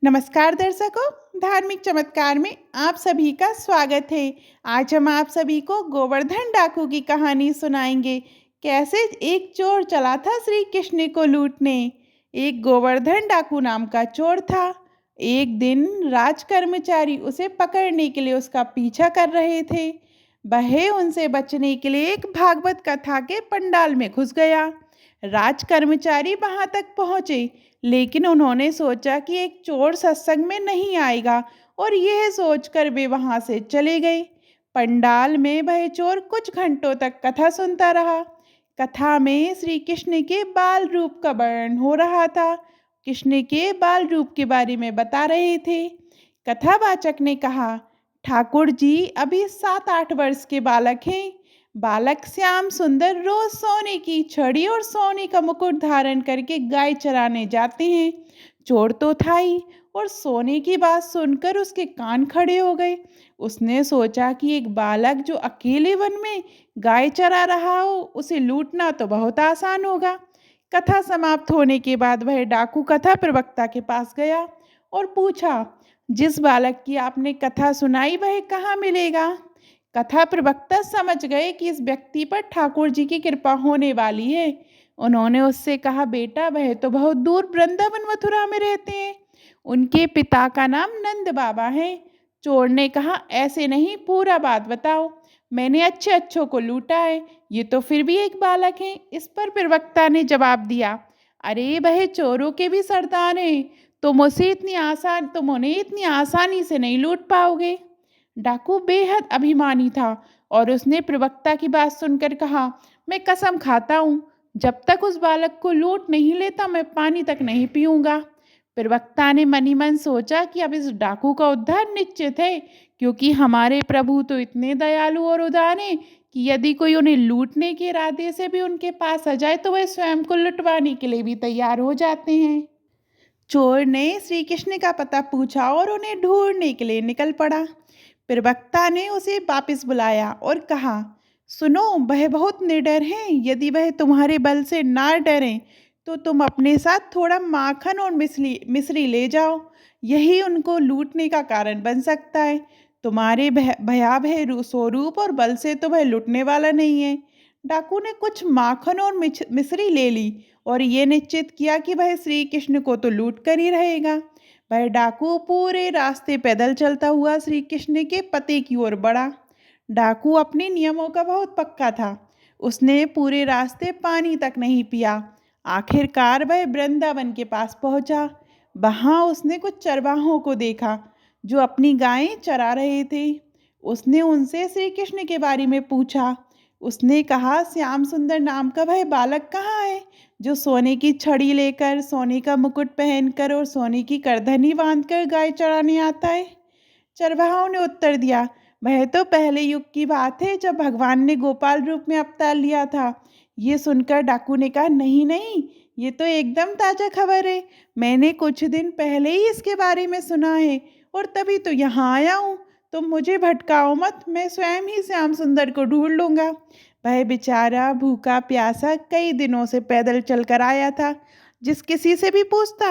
नमस्कार दर्शकों, धार्मिक चमत्कार में आप सभी का स्वागत है। आज हम आप सभी को गोवर्धन डाकू की कहानी सुनाएंगे। कैसे एक चोर चला था श्री कृष्ण को लूटने। एक गोवर्धन डाकू नाम का चोर था। एक दिन राज कर्मचारी उसे पकड़ने के लिए उसका पीछा कर रहे थे। वह उनसे बचने के लिए एक भागवत कथा के पंडाल में घुस गया। राज कर्मचारी वहां तक पहुंचे, लेकिन उन्होंने सोचा कि एक चोर सत्संग में नहीं आएगा और यह सोचकर वे वहां से चले गए। पंडाल में वह चोर कुछ घंटों तक कथा सुनता रहा। कथा में श्री कृष्ण के बाल रूप का वर्णन हो रहा था। कृष्ण के बाल रूप के बारे में बता रहे थे। कथावाचक ने कहा, ठाकुर जी अभी 7-8 वर्ष के बालक हैं। बालक श्याम सुंदर रोज सोने की छड़ी और सोने का मुकुट धारण करके गाय चराने जाते हैं। चोर तो था ही, और सोने की बात सुनकर उसके कान खड़े हो गए। उसने सोचा कि एक बालक जो अकेले वन में गाय चरा रहा हो, उसे लूटना तो बहुत आसान होगा। कथा समाप्त होने के बाद वह डाकू कथा प्रवक्ता के पास गया और पूछा, जिस बालक की आपने कथा सुनाई वह कहाँ मिलेगा। कथा प्रवक्ता समझ गए कि इस व्यक्ति पर ठाकुर जी की कृपा होने वाली है। उन्होंने उससे कहा, बेटा वह तो बहुत दूर वृंदावन मथुरा में रहते हैं। उनके पिता का नाम नंद बाबा है। चोर ने कहा, ऐसे नहीं, पूरा बात बताओ। मैंने अच्छे अच्छों को लूटा है, ये तो फिर भी एक बालक है। इस पर प्रवक्ता ने जवाब दिया, अरे वह चोरों के भी सरदार हैं। तुम उन्हें इतनी आसानी से नहीं लूट पाओगे। डाकू बेहद अभिमानी था और उसने प्रवक्ता की बात सुनकर कहा, मैं कसम खाता हूँ, जब तक उस बालक को लूट नहीं लेता मैं पानी तक नहीं पीऊंगा। प्रवक्ता ने मनी मन सोचा कि अब इस डाकू का उद्धार निश्चित है, क्योंकि हमारे प्रभु तो इतने दयालु और उदार हैं कि यदि कोई उन्हें लूटने के इरादे से भी उनके पास आ जाए तो वह स्वयं को लुटवाने के लिए भी तैयार हो जाते हैं। चोर ने श्री कृष्ण का पता पूछा और उन्हें ढूंढने के लिए निकल पड़ा। प्रवक्ता ने उसे वापस बुलाया और कहा, सुनो, वह बहुत निडर हैं। यदि वह तुम्हारे बल से ना डरें तो तुम अपने साथ थोड़ा माखन और मिश्री मिश्री ले जाओ। यही उनको लूटने का कारण बन सकता है। तुम्हारे भयावह स्वरूप और बल से तो वह लूटने वाला नहीं है। डाकू ने कुछ माखन और मिश्री ले ली और ये निश्चित किया कि वह श्री कृष्ण को तो लूट कर ही रहेगा। वह डाकू पूरे रास्ते पैदल चलता हुआ श्री कृष्ण के पते की ओर बढ़ा। डाकू अपने नियमों का बहुत पक्का था। उसने पूरे रास्ते पानी तक नहीं पिया। आखिरकार वह वृंदावन के पास पहुंचा। वहां उसने कुछ चरवाहों को देखा जो अपनी गायें चरा रहे थे। उसने उनसे श्री कृष्ण के बारे में पूछा। उसने कहा, श्याम सुंदर नाम का वह बालक कहाँ है जो सोने की छड़ी लेकर, सोने का मुकुट पहनकर और सोने की करधनी बांधकर गाय चराने आता है। चरवाहों ने उत्तर दिया, वह तो पहले युग की बात है जब भगवान ने गोपाल रूप में अवतार लिया था। ये सुनकर डाकू ने कहा, नहीं नहीं, ये तो एकदम ताज़ा खबर है। मैंने कुछ दिन पहले ही इसके बारे में सुना है और तभी तो यहाँ आया हूँ। तुम मुझे भटकाओ मत, मैं स्वयं ही श्याम सुंदर को ढूंढ लूँगा। वह बेचारा भूखा प्यासा कई दिनों से पैदल चलकर आया था। जिस किसी से भी पूछता,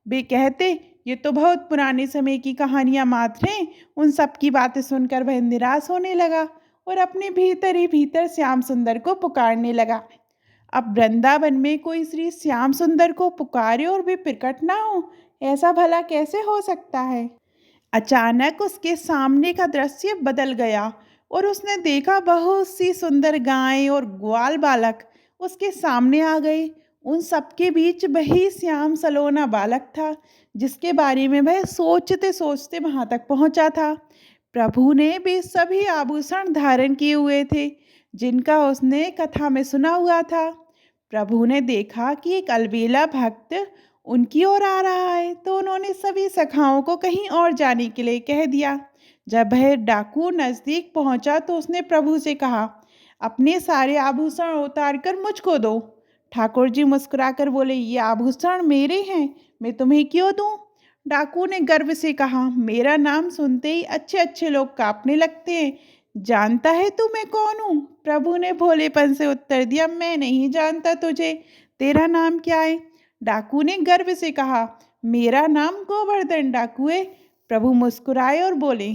वे कहते, ये तो बहुत पुराने समय की कहानियां मात्र हैं। उन सब की बातें सुनकर वह निराश होने लगा और अपने भीतर ही भीतर श्याम सुंदर को पुकारने लगा। अब वृंदावन में कोई श्री श्याम सुंदर को पुकारे और वे प्रकट ना हो, ऐसा भला कैसे हो सकता है। अचानक उसके सामने का दृश्य बदल गया और उसने देखा बहुत सी सुंदर गायें और ग्वाल बालक उसके सामने आ गए। उन सबके बीच वही श्याम सलोना बालक था जिसके बारे में वह सोचते सोचते वहां तक पहुंचा था। प्रभु ने भी सभी आभूषण धारण किए हुए थे जिनका उसने कथा में सुना हुआ था। प्रभु ने देखा कि एक अलबेला भक्त उनकी ओर आ रहा है तो उन्होंने सभी सखाओं को कहीं और जाने के लिए कह दिया। जब वह डाकू नजदीक पहुंचा तो उसने प्रभु से कहा, अपने सारे आभूषण उतार कर मुझको दो। ठाकुर जी मुस्कुराकर बोले, ये आभूषण मेरे हैं, मैं तुम्हें क्यों दूं। डाकू ने गर्व से कहा, मेरा नाम सुनते ही अच्छे अच्छे लोग कांपने लगते हैं। जानता है तू मैं कौन हूँ। प्रभु ने भोलेपन से उत्तर दिया, मैं नहीं जानता तुझे, तेरा नाम क्या है। डाकू ने गर्व से कहा, मेरा नाम गोवर्धन डाकू है। प्रभु मुस्कुराए और बोले,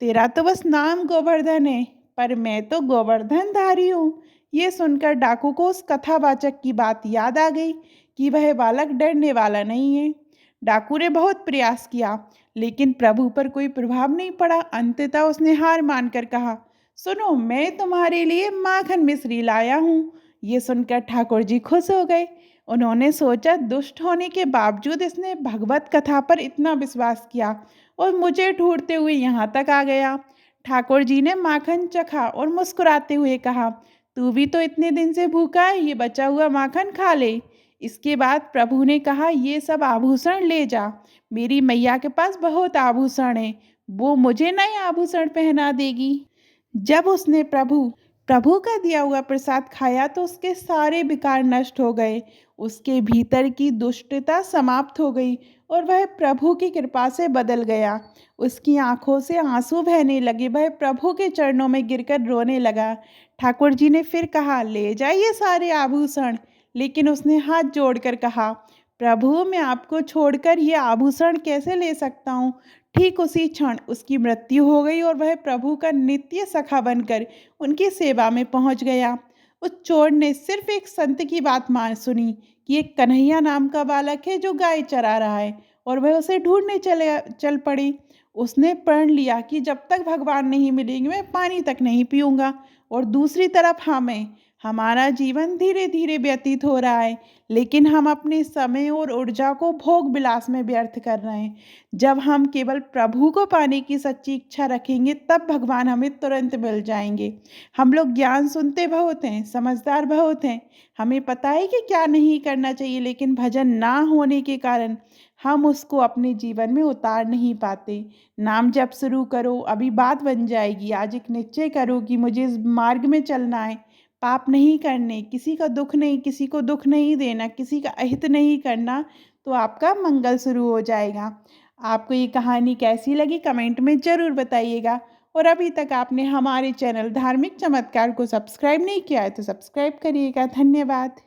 तेरा तो बस नाम गोवर्धन है, पर मैं तो गोवर्धनधारी हूँ। ये सुनकर डाकू को उस कथावाचक की बात याद आ गई कि वह बालक डरने वाला नहीं है। डाकू ने बहुत प्रयास किया, लेकिन प्रभु पर कोई प्रभाव नहीं पड़ा। अंततः उसने हार मानकर कहा, सुनो, मैं तुम्हारे लिए माखन मिश्री लाया हूँ। ये सुनकर ठाकुर जी खुश हो गए। उन्होंने सोचा, दुष्ट होने के बावजूद इसने भगवत कथा पर इतना विश्वास किया और मुझे ढूंढते हुए यहाँ तक आ गया। ठाकुर जी ने माखन चखा और मुस्कुराते हुए कहा, तू भी तो इतने दिन से भूखा है, ये बचा हुआ माखन खा ले। इसके बाद प्रभु ने कहा, ये सब आभूषण ले जा। मेरी मैया के पास बहुत आभूषण है, वो मुझे नए आभूषण पहना देगी। जब उसने प्रभु प्रभु का दिया हुआ प्रसाद खाया तो उसके सारे विकार नष्ट हो गए। उसके भीतर की दुष्टता समाप्त हो गई और वह प्रभु की कृपा से बदल गया। उसकी आंखों से आंसू बहने लगे। वह प्रभु के चरणों में गिरकर रोने लगा। ठाकुर जी ने फिर कहा, ले जाइए सारे आभूषण। लेकिन उसने हाथ जोड़कर कहा, प्रभु, मैं आपको छोड़कर ये आभूषण कैसे ले सकता हूँ। ठीक उसी क्षण उसकी मृत्यु हो गई और वह प्रभु का नित्य सखा बनकर उनकी सेवा में पहुंच गया। उस चोर ने सिर्फ एक संत की बात मान सुनी कि एक कन्हैया नाम का बालक है जो गाय चरा रहा है, और वह उसे ढूंढने चल पड़ी। उसने प्रण लिया कि जब तक भगवान नहीं मिलेंगे मैं पानी तक नहीं पीऊँगा। और दूसरी तरफ हमारा जीवन धीरे धीरे व्यतीत हो रहा है, लेकिन हम अपने समय और ऊर्जा को भोग विलास में व्यर्थ कर रहे हैं। जब हम केवल प्रभु को पाने की सच्ची इच्छा रखेंगे तब भगवान हमें तुरंत मिल जाएंगे। हम लोग ज्ञान सुनते बहुत हैं, समझदार बहुत हैं, हमें पता है कि क्या नहीं करना चाहिए, लेकिन भजन ना होने के कारण हम उसको अपने जीवन में उतार नहीं पाते। नाम जप शुरू करो, अभी बात बन जाएगी। आज एक निश्चय करो कि मुझे इस मार्ग में चलना है, पाप नहीं करने, किसी का दुख नहीं, किसी को दुख नहीं देना, किसी का अहित नहीं करना, तो आपका मंगल शुरू हो जाएगा। आपको ये कहानी कैसी लगी कमेंट में ज़रूर बताइएगा। और अभी तक आपने हमारे चैनल धार्मिक चमत्कार को सब्सक्राइब नहीं किया है तो सब्सक्राइब करिएगा। धन्यवाद।